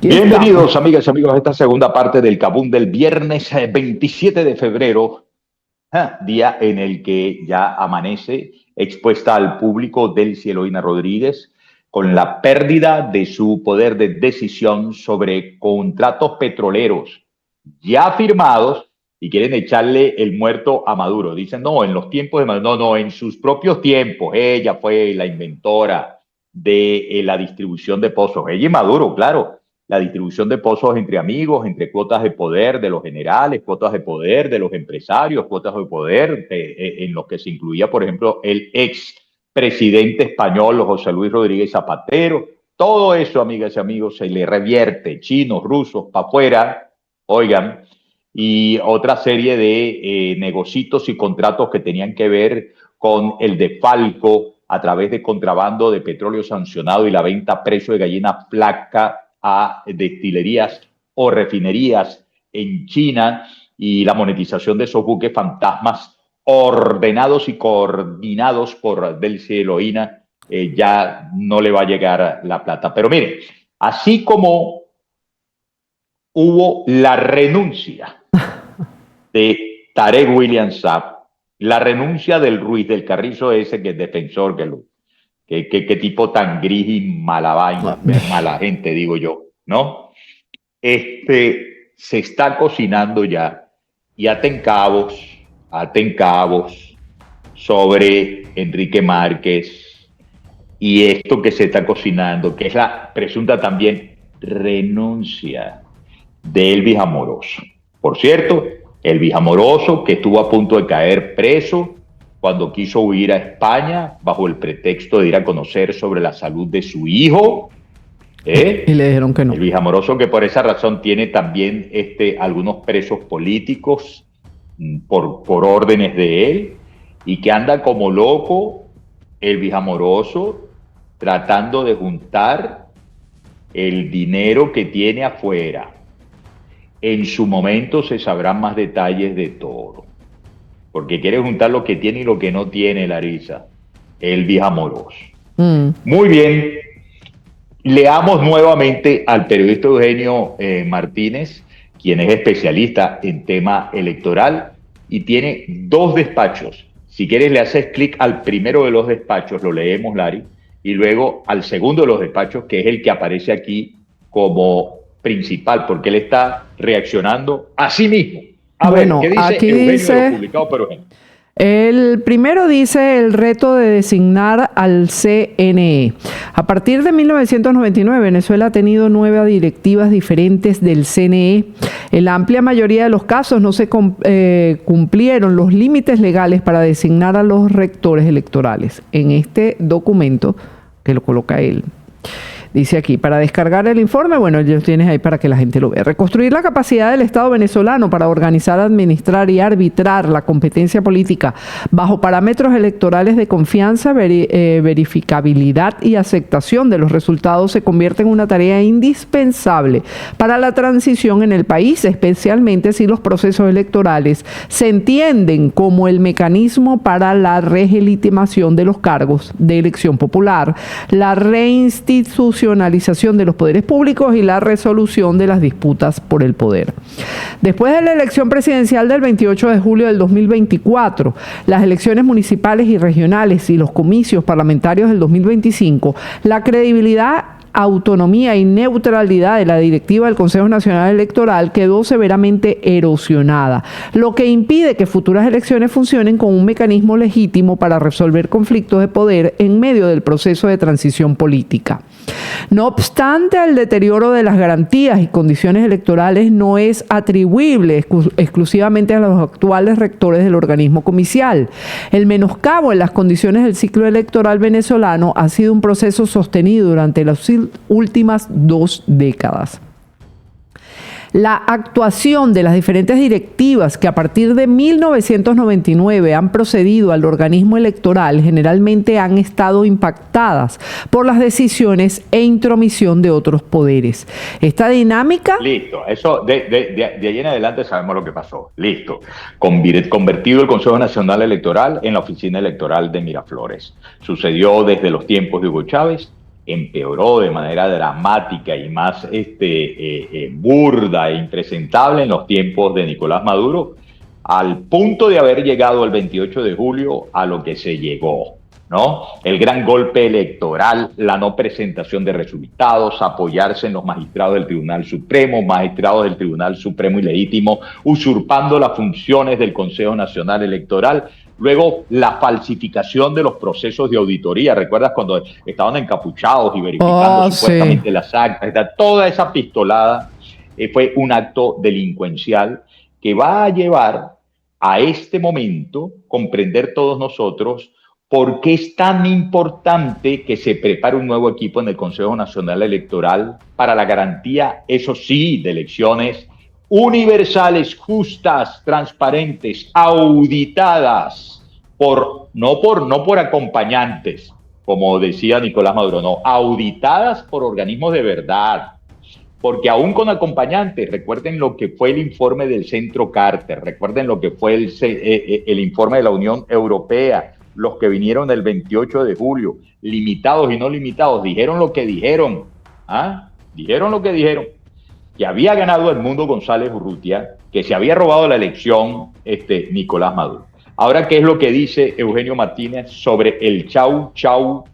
Aquí Bienvenidos, estamos. amigas y amigos, a esta segunda parte del Kabum del viernes 27 de febrero, día en el que ya amanece expuesta al público Delcy Eloína Rodríguez con la pérdida de su poder de decisión sobre contratos petroleros ya firmados y quieren echarle el muerto a Maduro. Dicen, no, en los tiempos de Maduro, no, en sus propios tiempos. Ella fue la inventora de la distribución de pozos. Ella y Maduro, claro, la distribución de pozos entre amigos, entre cuotas de poder de los generales, cuotas de poder de los empresarios, cuotas de poder en los que se incluía, por ejemplo, el ex presidente español José Luis Rodríguez Zapatero. Todo eso, amigas y amigos, se le revierte, chinos, rusos, para afuera, oigan, y otra serie de negocios y contratos que tenían que ver con el defalco a través de contrabando de petróleo sancionado y la venta a precio de gallina flaca a destilerías o refinerías en China y la monetización de esos buques fantasmas ordenados y coordinados por Delcy Eloína, ya no le va a llegar la plata. Pero mire, así como hubo la renuncia de Tarek William Saab, la renuncia del Ruiz del Carrizo ese que es defensor, que tipo tan gris y mala vaina, mala gente, digo yo, ¿no? Se está cocinando ya y aten cabos sobre Enrique Márquez y esto que se está cocinando, que es la presunta también renuncia de Elvis Amoroso. Por cierto, Elvis Amoroso, que estuvo a punto de caer preso cuando quiso huir a España bajo el pretexto de ir a conocer sobre la salud de su hijo. Y le dijeron que no. Elvis Amoroso, que por esa razón tiene también algunos presos políticos por órdenes de él y que anda como loco Elvis Amoroso tratando de juntar el dinero que tiene afuera. En su momento se sabrán más detalles de todo, porque quiere juntar lo que tiene y lo que no tiene, Larisa. Elvis Amoroso. Muy bien, leamos nuevamente al periodista Eugenio Martínez, quien es especialista en tema electoral y tiene dos despachos. Si quieres le haces clic al primero de los despachos, lo leemos, Lari, y luego al segundo de los despachos, que es el que aparece aquí como principal, porque él está reaccionando a sí mismo. A Bueno, ver, ¿qué dice aquí Eugenio dice, de lo publicado por Eugenio? el primero dice el reto de designar al CNE. A partir de 1999, Venezuela ha tenido 9 directivas diferentes del CNE. En la amplia mayoría de los casos no se cumplieron los límites legales para designar a los rectores electorales. En este documento, que lo coloca él, dice aquí, para descargar el informe, bueno, ya lo tienes ahí para que la gente lo vea. Reconstruir la capacidad del Estado venezolano para organizar, administrar y arbitrar la competencia política bajo parámetros electorales de confianza, verificabilidad y aceptación de los resultados se convierte en una tarea indispensable para la transición en el país, especialmente si los procesos electorales se entienden como el mecanismo para la relegitimación de los cargos de elección popular, la reinstitucionalización de los poderes públicos y la resolución de las disputas por el poder. Después de la elección presidencial del 28 de julio del 2024, las elecciones municipales y regionales y los comicios parlamentarios del 2025, la credibilidad, autonomía y neutralidad de la directiva del Consejo Nacional Electoral quedó severamente erosionada, lo que impide que futuras elecciones funcionen con un mecanismo legítimo para resolver conflictos de poder en medio del proceso de transición política. No obstante, el deterioro de las garantías y condiciones electorales no es atribuible exclusivamente a los actuales rectores del organismo comicial. El menoscabo en las condiciones del ciclo electoral venezolano ha sido un proceso sostenido durante las últimas 2 décadas. La actuación de las diferentes directivas que a partir de 1999 han procedido al organismo electoral generalmente han estado impactadas por las decisiones e intromisión de otros poderes. Esta dinámica... Listo, eso de ahí en adelante sabemos lo que pasó. Listo, convertido el Consejo Nacional Electoral en la oficina electoral de Miraflores. Sucedió desde los tiempos de Hugo Chávez empeoró de manera dramática y más burda e impresentable en los tiempos de Nicolás Maduro, al punto de haber llegado el 28 de julio a lo que se llegó, ¿no? El gran golpe electoral, la no presentación de resultados, apoyarse en los magistrados del Tribunal Supremo, magistrados del Tribunal Supremo Ilegítimo, usurpando las funciones del Consejo Nacional Electoral. Luego, la falsificación de los procesos de auditoría. ¿Recuerdas cuando estaban encapuchados y verificando supuestamente las actas? Toda esa pistolada fue un acto delincuencial que va a llevar a este momento comprender todos nosotros por qué es tan importante que se prepare un nuevo equipo en el Consejo Nacional Electoral para la garantía, eso sí, de elecciones universales, justas, transparentes, auditadas, no por acompañantes, como decía Nicolás Maduro, no, auditadas por organismos de verdad. Porque aún con acompañantes, recuerden lo que fue el informe del Centro Carter, recuerden lo que fue el informe de la Unión Europea, los que vinieron el 28 de julio, limitados y no limitados, dijeron lo que dijeron, dijeron lo que dijeron, que había ganado Edmundo González Urrutia, que se había robado la elección Nicolás Maduro. Ahora, ¿qué es lo que dice Eugenio Martínez sobre el chau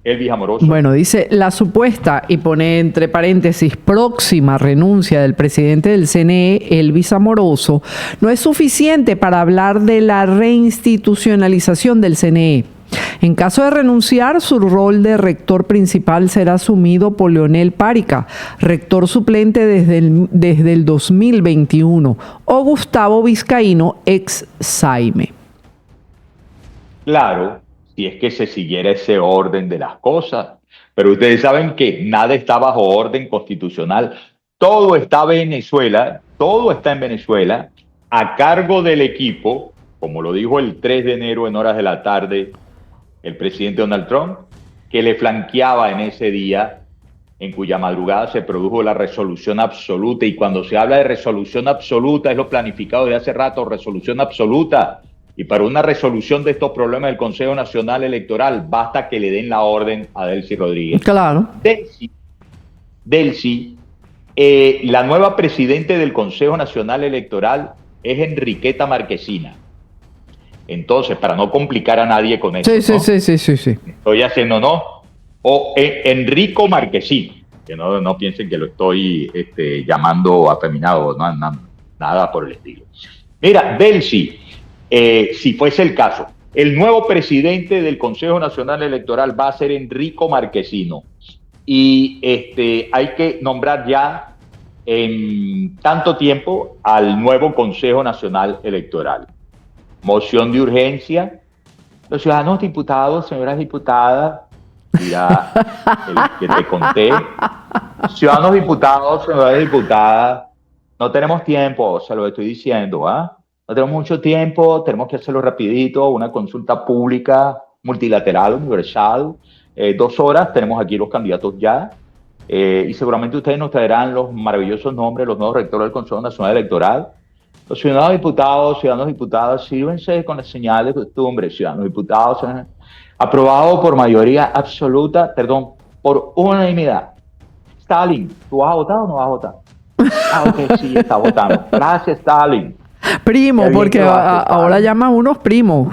Elvis Amoroso? Bueno, dice, la supuesta, y pone entre paréntesis, próxima renuncia del presidente del CNE, Elvis Amoroso, no es suficiente para hablar de la reinstitucionalización del CNE. En caso de renunciar, su rol de rector principal será asumido por Leonel Párica, rector suplente desde el 2021, o Gustavo Vizcaíno, ex Saime. Claro, si es que se siguiera ese orden de las cosas. Pero ustedes saben que nada está bajo orden constitucional. Todo está en Venezuela, a cargo del equipo, como lo dijo el 3 de enero en horas de la tarde el presidente Donald Trump, que le flanqueaba en ese día, en cuya madrugada se produjo la resolución absoluta. Y cuando se habla de resolución absoluta, es lo planificado de hace rato, resolución absoluta. Y para una resolución de estos problemas del Consejo Nacional Electoral, basta que le den la orden a Delcy Rodríguez. Claro. Delcy, la nueva presidente del Consejo Nacional Electoral es Enriqueta Marquesina. Entonces, para no complicar a nadie con eso, sí. Estoy haciendo, ¿no? O Enrico Marquesino, que no piensen que lo estoy llamando afeminado, nada por el estilo. Mira, Delcy, si fuese el caso, el nuevo presidente del Consejo Nacional Electoral va a ser Enrico Marquesino. Y hay que nombrar ya en tanto tiempo al nuevo Consejo Nacional Electoral. Moción de urgencia. Los ciudadanos diputados, señoras diputadas, mira el que te conté. Ciudadanos diputados, señoras diputadas, no tenemos tiempo, se lo estoy diciendo, No tenemos mucho tiempo, tenemos que hacerlo rapidito, una consulta pública, multilateral, universal, 2 horas, tenemos aquí los candidatos ya, y seguramente ustedes nos traerán los maravillosos nombres, los nuevos rectores del Consejo Nacional Electoral. Los ciudadanos diputadas, sírvense con las señales de costumbre, ciudadanos diputados, aprobado por mayoría absoluta, por unanimidad. Stalin, ¿tú vas a votar o no vas a votar? Ok, sí, está votando. Gracias, Stalin. Primo, porque ahora llaman unos primos.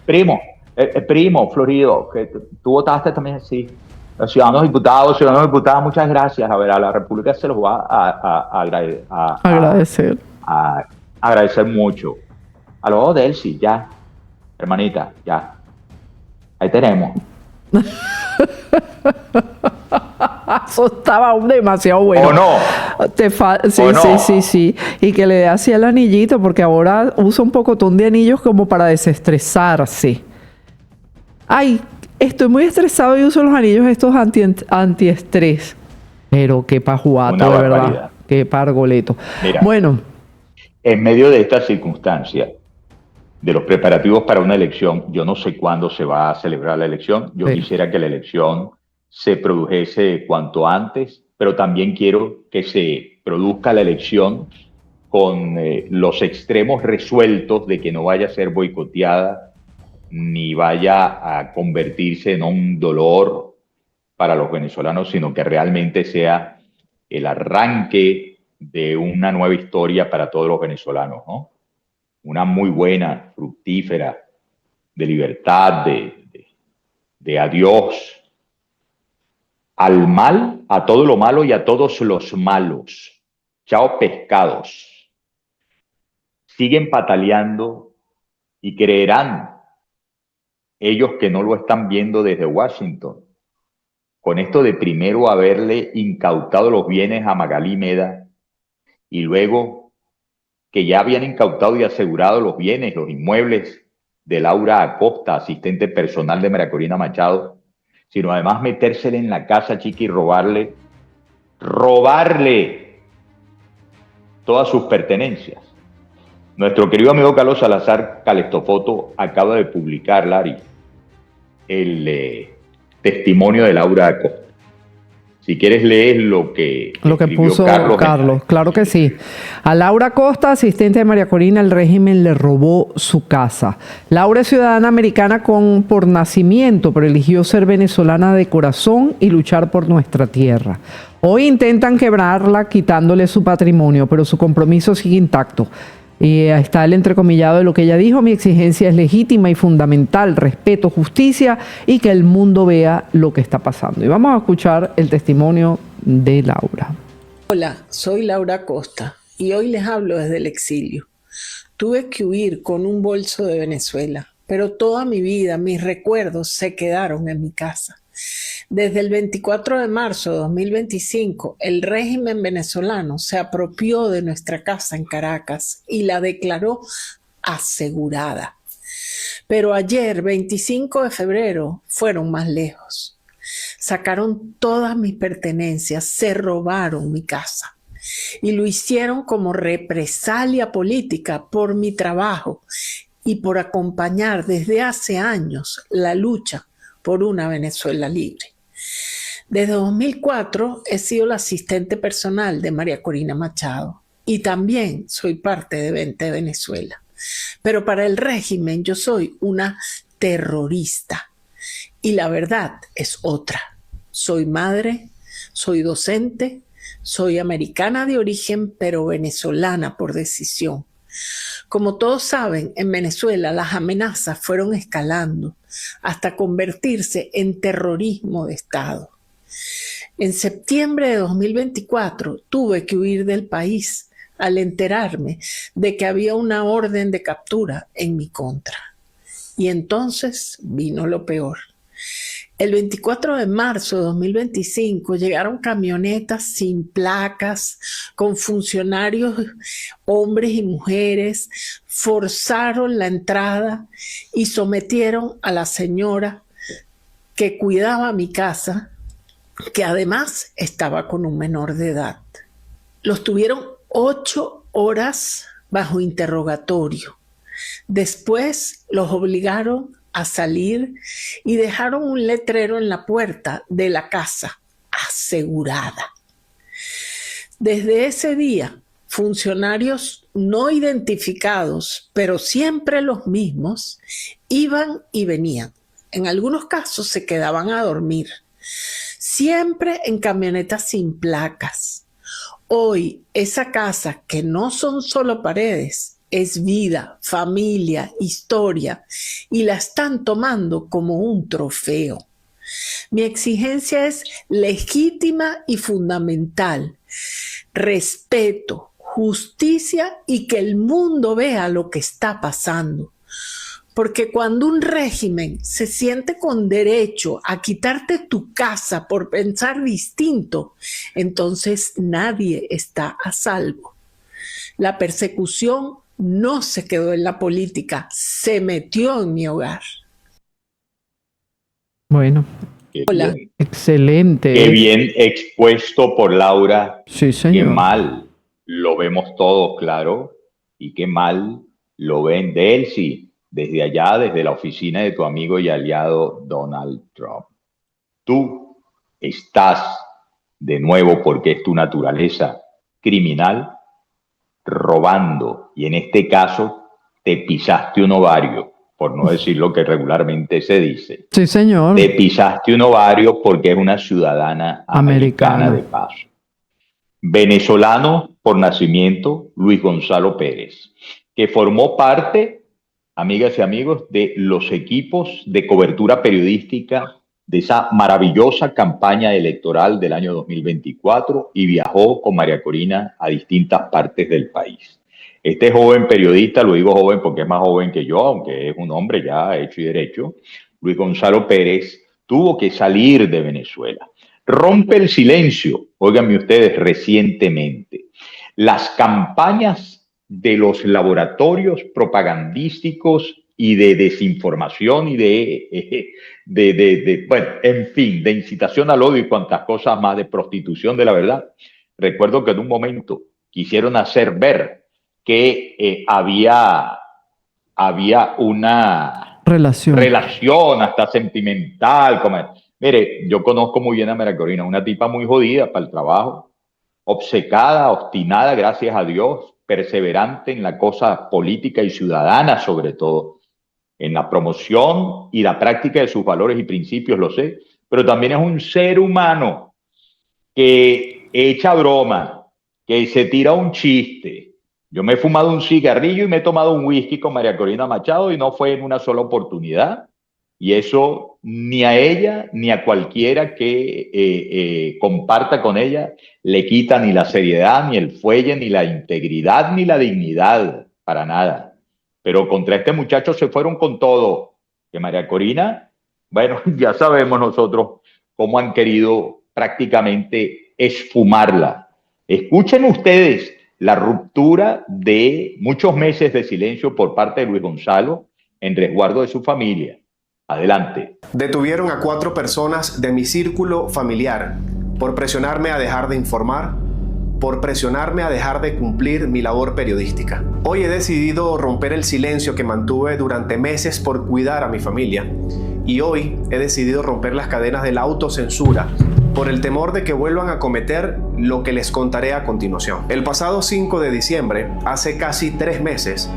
Primo, Florido, que tú votaste también, sí. Los ciudadanos diputadas, muchas gracias. A ver, a la República se los va a agradecer. Agradecer mucho. A lo de Delcy, ya. Hermanita, ya. Ahí tenemos. Eso estaba demasiado bueno. ¿O no? Sí. Y que le dé así el anillito, porque ahora usa un pocotón de anillos como para desestresarse. Ay, estoy muy estresado y uso los anillos estos antiestrés. Pero qué pajuato, de verdad. Qué pargoleto. Mira, bueno. En medio de esta circunstancia, de los preparativos para una elección, yo no sé cuándo se va a celebrar la elección. Yo quisiera que la elección se produjese cuanto antes, pero también quiero que se produzca la elección con los extremos resueltos de que no vaya a ser boicoteada ni vaya a convertirse en un dolor para los venezolanos, sino que realmente sea el arranque de una nueva historia para todos los venezolanos, ¿no? Una muy buena, fructífera, de libertad, de adiós al mal, a todo lo malo y a todos los malos. Chao pescados. Siguen pataleando y creerán ellos que no lo están viendo desde Washington. Con esto de primero haberle incautado los bienes a Magalí Meda y luego que ya habían incautado y asegurado los bienes, los inmuebles de Laura Acosta, asistente personal de María Corina Machado, sino además metérsele en la casa, chica, y robarle todas sus pertenencias. Nuestro querido amigo Carlos Salazar Calestofoto acaba de publicar, Lari, el testimonio de Laura Acosta. Si quieres leer lo que puso Carlos. Claro que sí. A Laura Acosta, asistente de María Corina, el régimen le robó su casa. Laura es ciudadana americana por nacimiento, pero eligió ser venezolana de corazón y luchar por nuestra tierra. Hoy intentan quebrarla quitándole su patrimonio, pero su compromiso sigue intacto. Y ahí está el entrecomillado de lo que ella dijo: mi exigencia es legítima y fundamental, respeto, justicia y que el mundo vea lo que está pasando. Y vamos a escuchar el testimonio de Laura. Hola, soy Laura Acosta y hoy les hablo desde el exilio. Tuve que huir con un bolso de Venezuela, pero toda mi vida, mis recuerdos se quedaron en mi casa. Desde el 24 de marzo de 2025, el régimen venezolano se apropió de nuestra casa en Caracas y la declaró asegurada. Pero ayer, 25 de febrero, fueron más lejos. Sacaron todas mis pertenencias, se robaron mi casa y lo hicieron como represalia política por mi trabajo y por acompañar desde hace años la lucha por una Venezuela libre. Desde 2004 he sido la asistente personal de María Corina Machado y también soy parte de Vente Venezuela. Pero para el régimen yo soy una terrorista y la verdad es otra. Soy madre, soy docente, soy americana de origen pero venezolana por decisión. Como todos saben, en Venezuela las amenazas fueron escalando hasta convertirse en terrorismo de Estado. En septiembre de 2024 tuve que huir del país al enterarme de que había una orden de captura en mi contra. Y entonces vino lo peor. El 24 de marzo de 2025 llegaron camionetas sin placas con funcionarios, hombres y mujeres, forzaron la entrada y sometieron a la señora que cuidaba mi casa, que además estaba con un menor de edad. Los tuvieron 8 horas bajo interrogatorio. Después los obligaron a salir y dejaron un letrero en la puerta de la casa, asegurada. Desde ese día, funcionarios no identificados, pero siempre los mismos, iban y venían. En algunos casos se quedaban a dormir, siempre en camionetas sin placas. Hoy, esa casa, que no son solo paredes, es vida, familia, historia, y la están tomando como un trofeo. Mi exigencia es legítima y fundamental: respeto, justicia y que el mundo vea lo que está pasando. Porque cuando un régimen se siente con derecho a quitarte tu casa por pensar distinto, entonces nadie está a salvo. La persecución no se quedó en la política, se metió en mi hogar. Bueno, hola. Excelente. Qué bien expuesto por Laura. Sí, señor. Qué mal lo vemos todos, claro, y qué mal lo ven Delcy desde allá, desde la oficina de tu amigo y aliado Donald Trump. Tú estás de nuevo, porque es tu naturaleza criminal, robando, y en este caso te pisaste un ovario. por no decir lo que regularmente se dice. Sí, señor. Te pisaste un ovario porque es una ciudadana americana de paso. Venezolano por nacimiento, Luis Gonzalo Pérez, que formó parte, amigas y amigos, de los equipos de cobertura periodística de esa maravillosa campaña electoral del año 2024 y viajó con María Corina a distintas partes del país. Este joven periodista, lo digo joven porque es más joven que yo, aunque es un hombre ya hecho y derecho, Luis Gonzalo Pérez, tuvo que salir de Venezuela. Rompe el silencio, óiganme ustedes, recientemente. Las campañas de los laboratorios propagandísticos y de desinformación y bueno, en fin, de incitación al odio y cuantas cosas más, de prostitución de la verdad. Recuerdo que en un momento quisieron hacer ver que había una relación hasta sentimental. Mire, yo conozco muy bien a María Corina, una tipa muy jodida para el trabajo, obcecada, obstinada, gracias a Dios, perseverante en la cosa política y ciudadana, sobre todo, en la promoción y la práctica de sus valores y principios, lo sé, pero también es un ser humano que echa broma, que se tira un chiste. Yo me he fumado un cigarrillo y me he tomado un whisky con María Corina Machado y no fue en una sola oportunidad. Y eso ni a ella ni a cualquiera que comparta con ella le quita ni la seriedad, ni el fuelle, ni la integridad, ni la dignidad, para nada. Pero contra este muchacho se fueron con todo. Que María Corina, bueno, ya sabemos nosotros cómo han querido prácticamente esfumarla. Escuchen ustedes la ruptura de muchos meses de silencio por parte de Luis Gonzalo en resguardo de su familia. Adelante. Detuvieron a 4 personas de mi círculo familiar por presionarme a dejar de informar, por presionarme a dejar de cumplir mi labor periodística. Hoy he decidido romper el silencio que mantuve durante meses por cuidar a mi familia. Y hoy he decidido romper las cadenas de la autocensura por el temor de que vuelvan a cometer lo que les contaré a continuación. El pasado 5 de diciembre, hace casi 3 meses,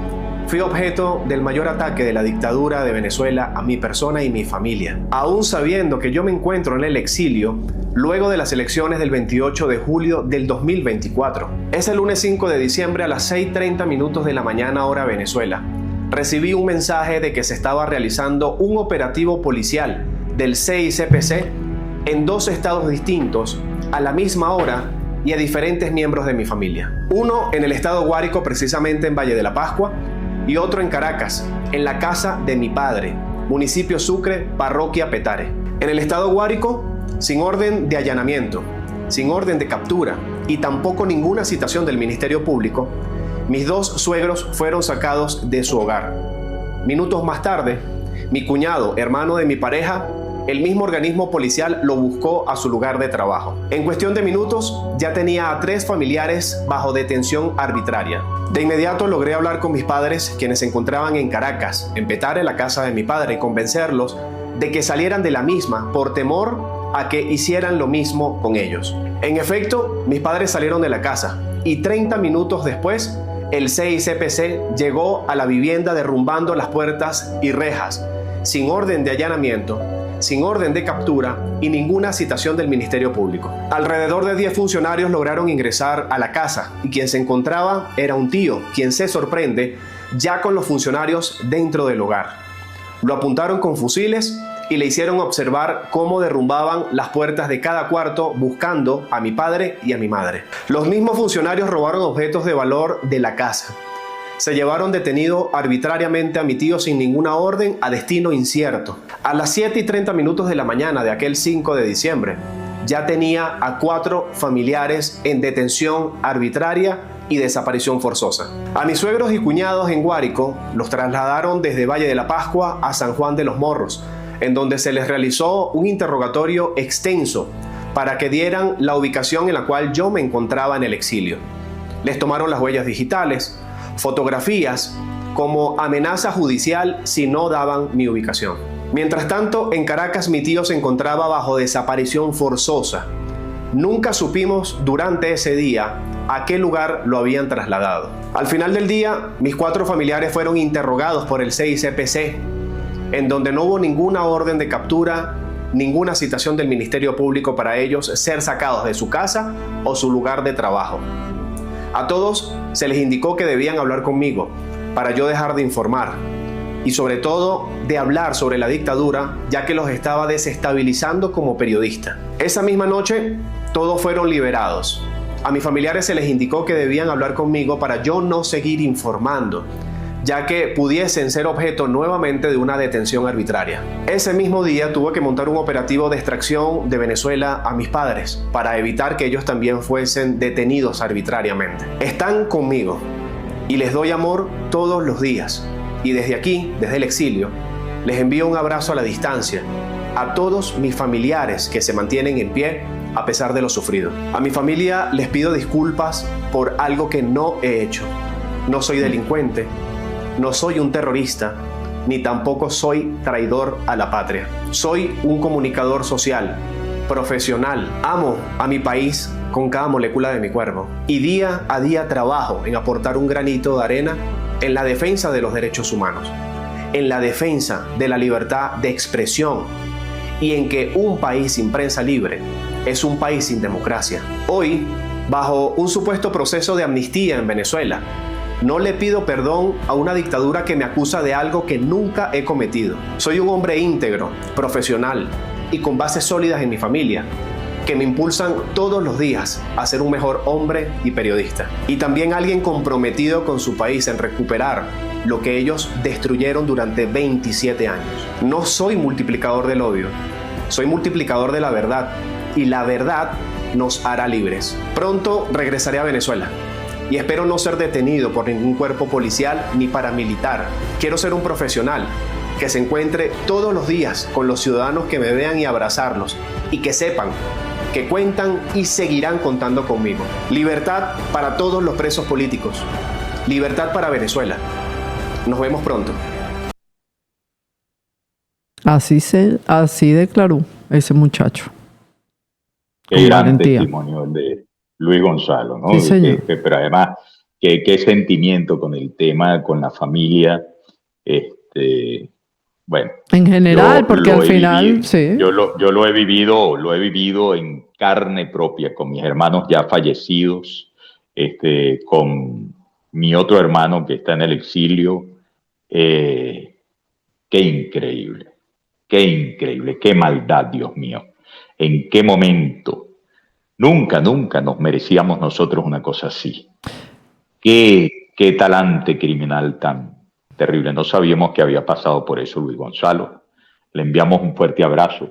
fui objeto del mayor ataque de la dictadura de Venezuela a mi persona y mi familia. Aún sabiendo que yo me encuentro en el exilio, luego de las elecciones del 28 de julio del 2024. Ese lunes 5 de diciembre a las 6:30 de la mañana hora Venezuela, recibí un mensaje de que se estaba realizando un operativo policial del CICPC en 2 estados distintos, a la misma hora y a diferentes miembros de mi familia. Uno en el estado Guárico, precisamente en Valle de la Pascua, y otro en Caracas, en la casa de mi padre, municipio Sucre, parroquia Petare. En el estado Guárico, sin orden de allanamiento, sin orden de captura y tampoco ninguna citación del Ministerio Público, mis 2 suegros fueron sacados de su hogar. Minutos más tarde, mi cuñado, hermano de mi pareja, el mismo organismo policial lo buscó a su lugar de trabajo. En cuestión de minutos, ya tenía a 3 familiares bajo detención arbitraria. De inmediato logré hablar con mis padres, quienes se encontraban en Caracas, en Petare, la casa de mi padre, y convencerlos de que salieran de la misma por temor a que hicieran lo mismo con ellos. En efecto, mis padres salieron de la casa y 30 minutos después, el CICPC llegó a la vivienda derrumbando las puertas y rejas, sin orden de allanamiento, sin orden de captura y ninguna citación del Ministerio Público. Alrededor de 10 funcionarios lograron ingresar a la casa y quien se encontraba era un tío, quien se sorprende ya con los funcionarios dentro del hogar. Lo apuntaron con fusiles y le hicieron observar cómo derrumbaban las puertas de cada cuarto buscando a mi padre y a mi madre. Los mismos funcionarios robaron objetos de valor de la casa. Se llevaron detenido arbitrariamente a mi tío sin ninguna orden a destino incierto. A las 7:30 de la mañana de aquel 5 de diciembre, ya tenía a 4 familiares en detención arbitraria y desaparición forzosa. A mis suegros y cuñados en Guárico los trasladaron desde Valle de la Pascua a San Juan de los Morros, en donde se les realizó un interrogatorio extenso para que dieran la ubicación en la cual yo me encontraba en el exilio. Les tomaron las huellas digitales, fotografías, como amenaza judicial si no daban mi ubicación. Mientras tanto, en Caracas mi tío se encontraba bajo desaparición forzosa. Nunca supimos durante ese día a qué lugar lo habían trasladado. Al final del día, mis 4 familiares fueron interrogados por el CICPC en donde no hubo ninguna orden de captura, ninguna citación del Ministerio Público para ellos ser sacados de su casa o su lugar de trabajo. A todos se les indicó que debían hablar conmigo para yo dejar de informar y sobre todo de hablar sobre la dictadura, ya que los estaba desestabilizando como periodista. Esa misma noche todos fueron liberados. A mis familiares se les indicó que debían hablar conmigo para yo no seguir informando, ya que pudiesen ser objeto nuevamente de una detención arbitraria. Ese mismo día tuve que montar un operativo de extracción de Venezuela a mis padres para evitar que ellos también fuesen detenidos arbitrariamente. Están conmigo y les doy amor todos los días. Y desde aquí, desde el exilio, les envío un abrazo a la distancia a todos mis familiares que se mantienen en pie a pesar de lo sufrido. A mi familia les pido disculpas por algo que no he hecho. No soy delincuente, no soy un terrorista, ni tampoco soy traidor a la patria. Soy un comunicador social, profesional. Amo a mi país con cada molécula de mi cuerpo. Y día a día trabajo en aportar un granito de arena en la defensa de los derechos humanos, en la defensa de la libertad de expresión y en que un país sin prensa libre es un país sin democracia. Hoy, bajo un supuesto proceso de amnistía en Venezuela, no le pido perdón a una dictadura que me acusa de algo que nunca he cometido. Soy un hombre íntegro, profesional y con bases sólidas en mi familia, que me impulsan todos los días a ser un mejor hombre y periodista. Y también alguien comprometido con su país en recuperar lo que ellos destruyeron durante 27 años. No soy multiplicador del odio, soy multiplicador de la verdad. Y la verdad nos hará libres. Pronto regresaré a Venezuela y espero no ser detenido por ningún cuerpo policial ni paramilitar. Quiero ser un profesional que se encuentre todos los días con los ciudadanos que me vean y abrazarlos y que sepan que cuentan y seguirán contando conmigo. Libertad para todos los presos políticos. Libertad para Venezuela. Nos vemos pronto. Así declaró ese muchacho. Qué gran testimonio de Luis Gonzalo, ¿no? Sí, señor. Pero además, qué sentimiento con el tema, con la familia. Bueno. En general, porque al final, sí. Yo lo he vivido en carne propia, con mis hermanos ya fallecidos, con mi otro hermano que está en el exilio. Qué increíble, qué maldad, Dios mío. ¿En qué momento? Nunca nos merecíamos nosotros una cosa así. Qué talante criminal tan terrible. No sabíamos que había pasado por eso Luis Gonzalo. Le enviamos un fuerte abrazo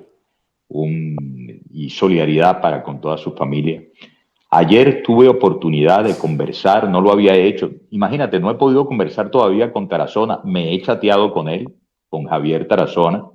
y solidaridad para con toda su familia. Ayer tuve oportunidad de conversar, no lo había hecho. Imagínate, no he podido conversar todavía con Tarazona. Me he chateado con él, con Javier Tarazona,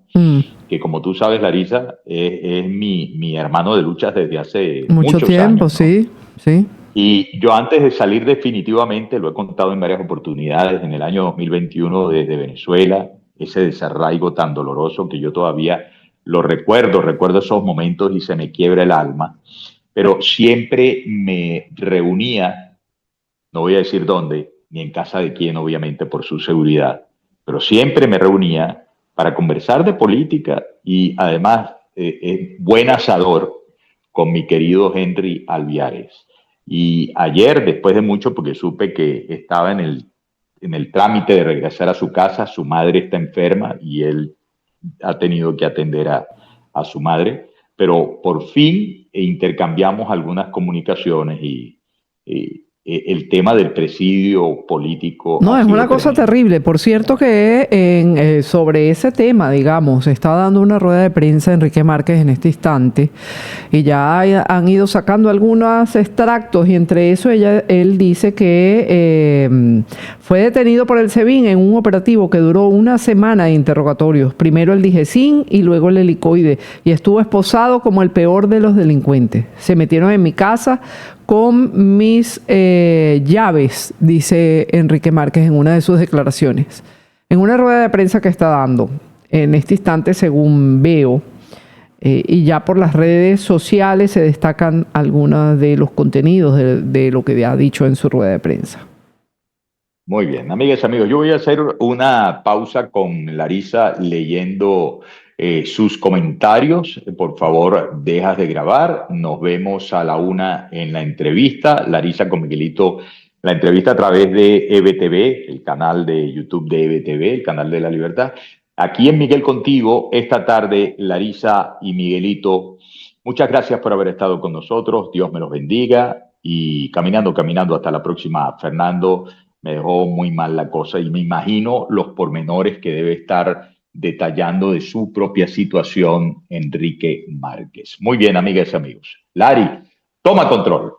que como tú sabes, Larisa, es mi hermano de luchas desde hace mucho tiempo, años, ¿no? Sí. Y yo antes de salir definitivamente, lo he contado en varias oportunidades, en el año 2021 desde Venezuela, ese desarraigo tan doloroso que yo todavía lo recuerdo esos momentos y se me quiebra el alma, pero siempre me reunía, no voy a decir dónde, ni en casa de quién, obviamente, por su seguridad, pero siempre me reunía para conversar de política y además buen asador con mi querido Henry Alviares. Y ayer, después de mucho, porque supe que estaba en el trámite de regresar a su casa, su madre está enferma y él ha tenido que atender a su madre, pero por fin intercambiamos algunas comunicaciones y el tema del presidio político. No, es una cosa terrible. Por cierto que sobre ese tema, digamos, está dando una rueda de prensa Enrique Márquez en este instante y ya han ido sacando algunos extractos y entre eso él dice que fue detenido por el SEBIN en un operativo que duró una semana de interrogatorios. Primero el DIGESIN y luego el helicoide y estuvo esposado como el peor de los delincuentes. Se metieron en mi casa con mis llaves, dice Enrique Márquez en una de sus declaraciones. En una rueda de prensa que está dando en este instante, según veo, y ya por las redes sociales se destacan algunos de los contenidos de lo que ha dicho en su rueda de prensa. Muy bien, amigas y amigos, yo voy a hacer una pausa con Larisa leyendo sus comentarios. Por favor, dejas de grabar. Nos vemos a la 1 en la entrevista. Larisa con Miguelito, la entrevista a través de EBTV, el canal de YouTube de EBTV, el canal de la Libertad. Aquí en Miguel Contigo, esta tarde, Larisa y Miguelito, muchas gracias por haber estado con nosotros. Dios me los bendiga. Y caminando, caminando, hasta la próxima. Fernando, me dejó muy mal la cosa y me imagino los pormenores que debe estar detallando de su propia situación Enrique Márquez. Muy bien, amigas y amigos. Lari, toma control.